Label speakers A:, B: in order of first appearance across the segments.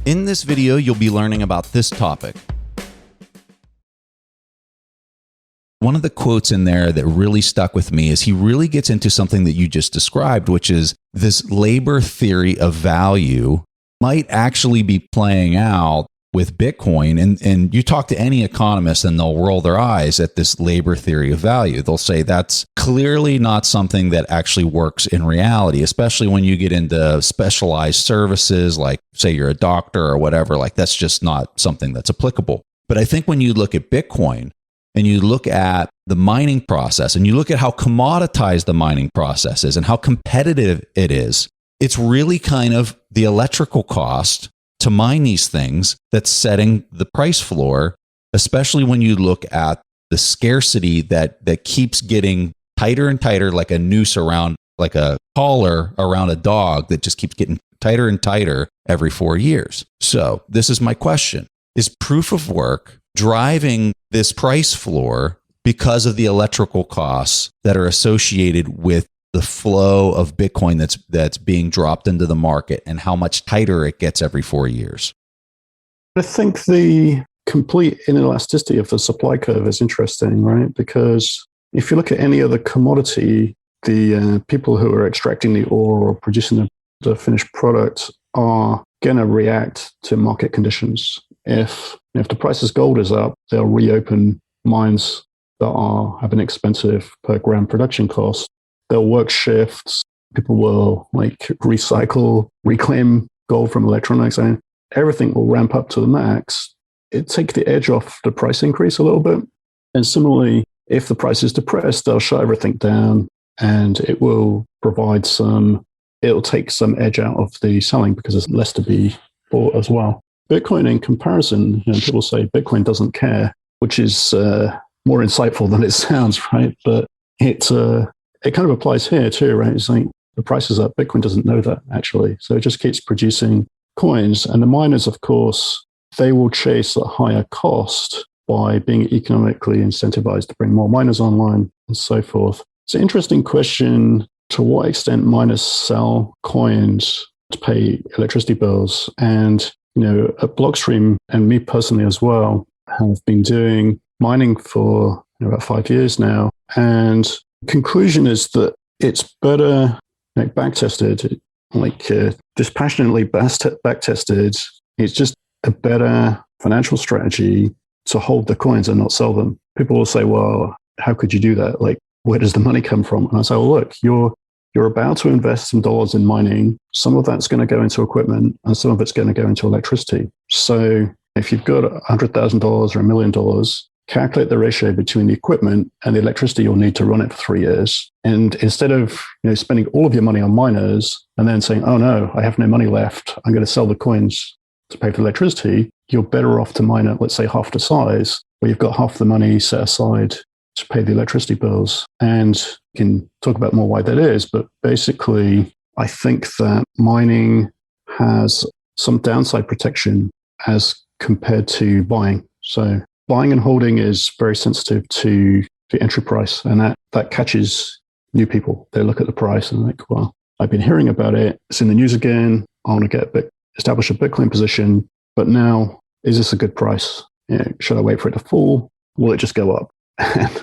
A: In this video, you'll be learning about this topic. One of the quotes in there that really stuck with me is he really gets into something that you just described, which is this labor theory of value might actually be playing out with Bitcoin. And you talk to any economist and they'll roll their eyes at this labor theory of value. They'll say that's clearly not something that actually works in reality, especially when you get into specialized services, like say you're a doctor or whatever, like that's just not something that's applicable. But I think when you look at Bitcoin and you look at the mining process and you look at how commoditized the mining process is and how competitive it is, it's really kind of the electrical cost to mine these things that's setting the price floor, especially when you look at the scarcity that keeps getting tighter and tighter, like a noose around, like a collar around a dog that just keeps getting tighter and tighter every 4 years. So this is my question. Is proof of work driving this price floor because of the electrical costs that are associated with the flow of Bitcoin that's being dropped into the market and how much tighter it gets every 4 years?
B: I think the complete inelasticity of the supply curve is interesting, right? Because if you look at any other commodity, the people who are extracting the ore or producing the finished product are going to react to market conditions. If the price of gold is up, they'll reopen mines that have an expensive per gram production cost. They'll work shifts. People will recycle, reclaim gold from electronics, and everything will ramp up to the max. It takes the edge off the price increase a little bit. And similarly, if the price is depressed, they'll shut everything down, and it will it'll take some edge out of the selling because there's less to be bought as well. Bitcoin, in comparison, people say Bitcoin doesn't care, which is more insightful than it sounds, right? But it kind of applies here too, right? It's like the price is up. Bitcoin doesn't know that, actually. So it just keeps producing coins. And the miners, of course, they will chase a higher cost by being economically incentivized to bring more miners online and so forth. It's an interesting question to what extent miners sell coins to pay electricity bills. And, at Blockstream, and me personally as well, have been doing mining for about 5 years now. And conclusion is that it's better back-tested, dispassionately back-tested. It's just a better financial strategy to hold the coins and not sell them. People will say, well, how could you do that? Where does the money come from? And I say, well, look, you're about to invest some dollars in mining. Some of that's going to go into equipment and some of it's going to go into electricity. So if you've got $100,000 or $1 million, calculate the ratio between the equipment and the electricity you'll need to run it for 3 years. And instead of spending all of your money on miners and then saying, oh no, I have no money left, I'm going to sell the coins to pay for the electricity, you're better off to mine at, let's say, half the size, where you've got half the money set aside to pay the electricity bills. And you can talk about more why that is, but basically, I think that mining has some downside protection as compared to buying. So buying and holding is very sensitive to the entry price, and that catches new people. They look at the price and think, well, I've been hearing about it. It's in the news again. I want to establish a Bitcoin position, but now, is this a good price? Should I wait for it to fall? Will it just go up?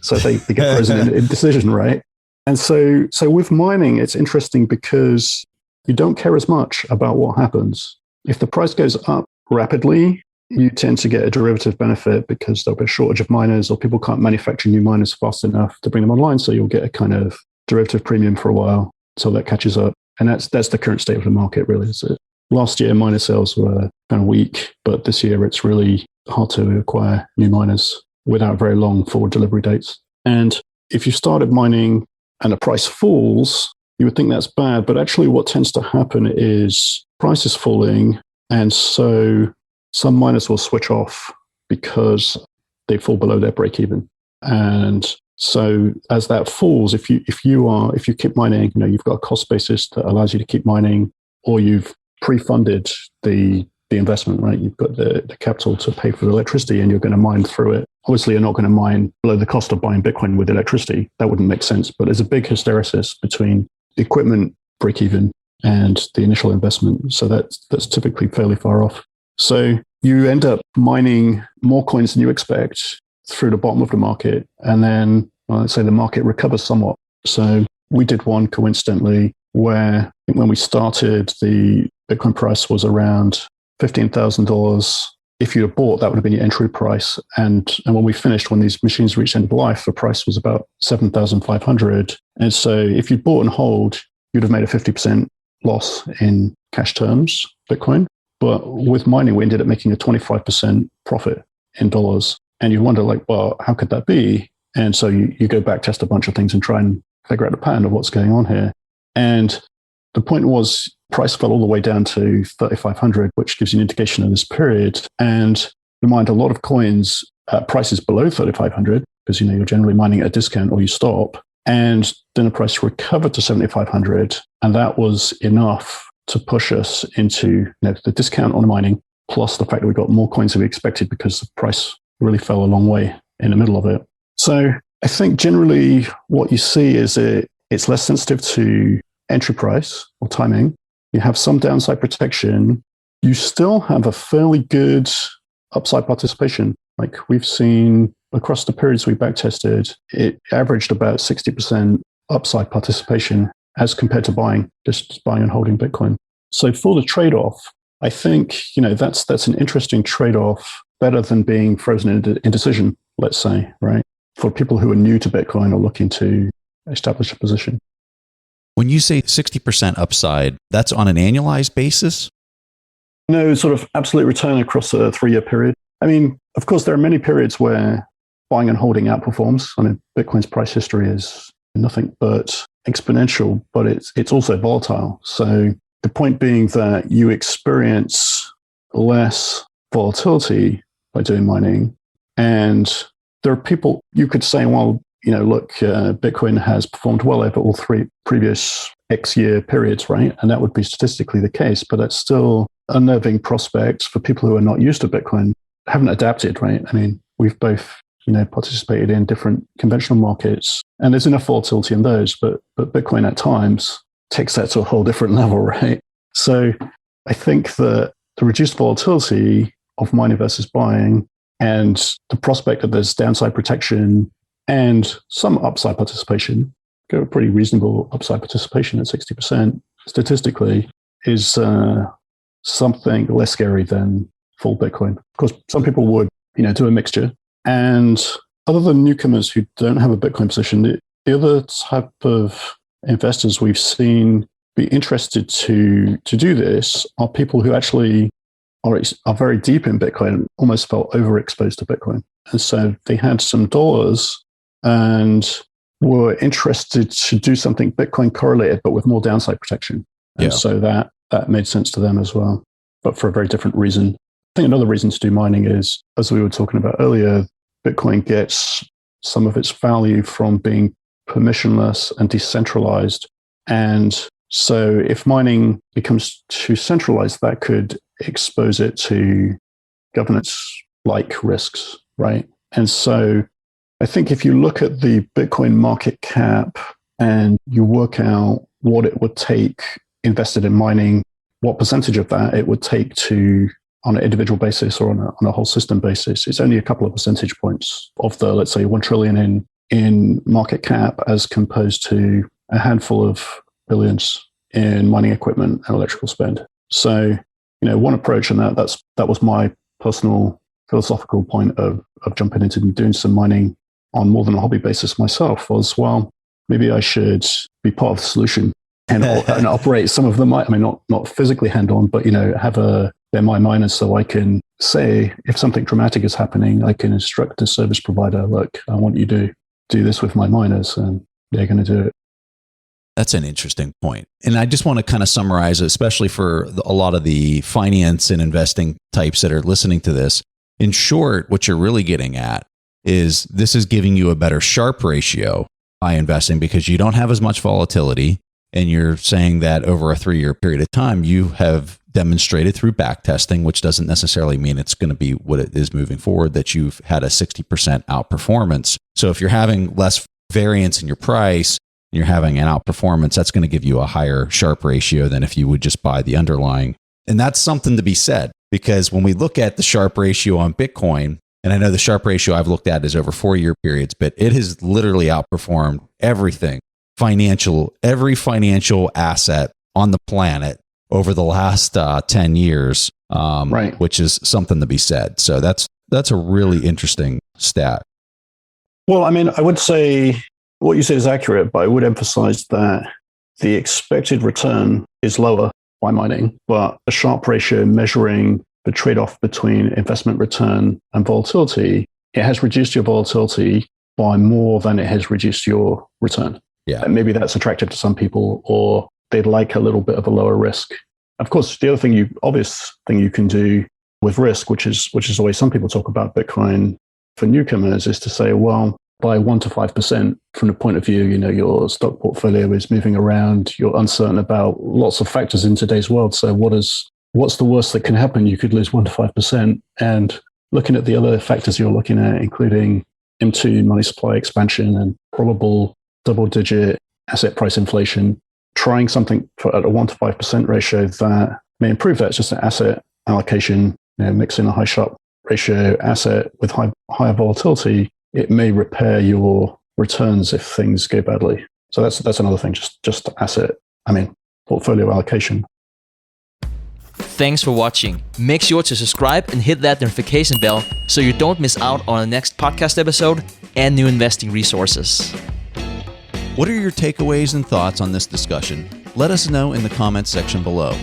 B: So they get frozen in indecision, right? And so with mining, it's interesting because you don't care as much about what happens. If the price goes up rapidly, you tend to get a derivative benefit because there'll be a shortage of miners or people can't manufacture new miners fast enough to bring them online. So you'll get a kind of derivative premium for a while until that catches up. And that's the current state of the market, really. Last year, miner sales were kind of weak, but this year it's really hard to acquire new miners without very long forward delivery dates. And if you started mining and the price falls, you would think that's bad. But actually what tends to happen is price is falling. And so some miners will switch off because they fall below their break even. And so as that falls, if you keep mining, you've got a cost basis that allows you to keep mining, or you've pre-funded the investment, right? You've got the capital to pay for the electricity and you're going to mine through it. Obviously, you're not going to mine below the cost of buying Bitcoin with electricity. That wouldn't make sense. But there's a big hysteresis between the equipment break-even and the initial investment. So that's typically fairly far off. So you end up mining more coins than you expect through the bottom of the market. And then, well, let's say the market recovers somewhat. So we did one coincidentally where when we started, the Bitcoin price was around $15,000. If you had bought, that would have been your entry price. And when we finished, when these machines reached end of life, the price was about 7,500. And so if you bought and hold, you'd have made a 50% loss in cash terms, Bitcoin. But with mining, we ended up making a 25% profit in dollars. And you wonder, like, well, how could that be? And so you go back, test a bunch of things and try and figure out the pattern of what's going on here. And the point was, price fell all the way down to 3,500, which gives you an indication of this period. And remind a lot of coins, prices below 3,500, because you're generally mining at a discount or you stop. And then the price recovered to 7,500. And that was enough to push us into the discount on mining, plus the fact that we got more coins than we expected because the price really fell a long way in the middle of it. So I think generally what you see is it's less sensitive to entry price or timing. You have some downside protection. You still have a fairly good upside participation. Like we've seen across the periods we backtested, it averaged about 60% upside participation as compared to just buying and holding Bitcoin. So for the trade-off, I think, that's an interesting trade-off, better than being frozen in indecision, let's say, right? For people who are new to Bitcoin or looking to establish a position.
A: When you say 60% upside, that's on an annualized basis?
B: No, sort of absolute return across a 3-year period. I mean, of course, there are many periods where buying and holding outperforms. I mean, Bitcoin's price history is nothing but exponential, but it's also volatile. So the point being that you experience less volatility by doing mining. And there are people, you could say, well, look, Bitcoin has performed well over all 3 previous X year periods, right? And that would be statistically the case, but that's still unnerving prospects for people who are not used to Bitcoin, haven't adapted, right? I mean, we've both, participated in different conventional markets, and there's enough volatility in those, but Bitcoin at times takes that to a whole different level, right? So I think that the reduced volatility of mining versus buying and the prospect that there's downside protection and some upside participation, go a pretty reasonable upside participation at 60% statistically, is something less scary than full Bitcoin. Of course, some people would, do a mixture. And other than newcomers who don't have a Bitcoin position, the other type of investors we've seen be interested to do this are people who actually are very deep in Bitcoin, almost felt overexposed to Bitcoin. And so they had some dollars and were interested to do something Bitcoin correlated, but with more downside protection. And so that made sense to them as well, but for a very different reason. I think another reason to do mining is, as we were talking about earlier, Bitcoin gets some of its value from being permissionless and decentralized. And so if mining becomes too centralized, that could expose it to governance-like risks, right? And so I think if you look at the Bitcoin market cap and you work out what it would take invested in mining, what percentage of that it would take to, on an individual basis or on a whole system basis, it's only a couple of percentage points of the, let's say, 1 trillion in market cap as composed to a handful of billions in mining equipment and electrical spend. So, one approach, and that was my personal philosophical point of jumping into doing some mining on more than a hobby basis myself, was, well, maybe I should be part of the solution and operate some of them. I mean, not physically hand-on, but, they're my miners, so I can say if something dramatic is happening, I can instruct the service provider, look, I want you to do this with my miners, and they're going to do it.
A: That's an interesting point. And I just want to kind of summarize, especially for a lot of the finance and investing types that are listening to this. In short, what you're really getting at is this is giving you a better Sharpe ratio by investing because you don't have as much volatility. And you're saying that over a 3-year period of time, you have demonstrated through back testing, which doesn't necessarily mean it's going to be what it is moving forward, that you've had a 60% outperformance. So if you're having less variance in your price, you're having an outperformance, that's going to give you a higher Sharpe ratio than if you would just buy the underlying. And that's something to be said. because when we look at the Sharpe ratio on Bitcoin, and I know the Sharpe ratio I've looked at is over 4-year periods, but it has literally outperformed everything every financial asset on the planet over the last 10 years,
B: Right.
A: which is something to be said. So that's a really interesting stat.
B: Well, I mean, I would say what you said is accurate, but I would emphasize that the expected return is lower by mining, but the Sharpe ratio measuring the trade-off between investment return and volatility, it has reduced your volatility by more than it has reduced your return.
A: Yeah.
B: And maybe that's attractive to some people, or they'd like a little bit of a lower risk. Of course, the other obvious thing you can do with risk, which is the way some people talk about Bitcoin for newcomers, is to say, well, by 1 to 5% from the point of view, your stock portfolio is moving around, you're uncertain about lots of factors in today's world. So what's the worst that can happen? You could lose 1 to 5%. And looking at the other factors you're looking at, including M2 money supply expansion and probable double-digit asset price inflation, trying something at a 1 to 5% ratio that may improve that. It's just an asset allocation, mixing a high Sharpe ratio asset with higher volatility. It may repair your returns if things go badly. So that's another thing, just portfolio allocation.
C: Thanks for watching. Make sure to subscribe and hit that notification bell so you don't miss out on the next podcast episode and new investing resources.
A: What are your takeaways and thoughts on this discussion? Let us know in the comments section below.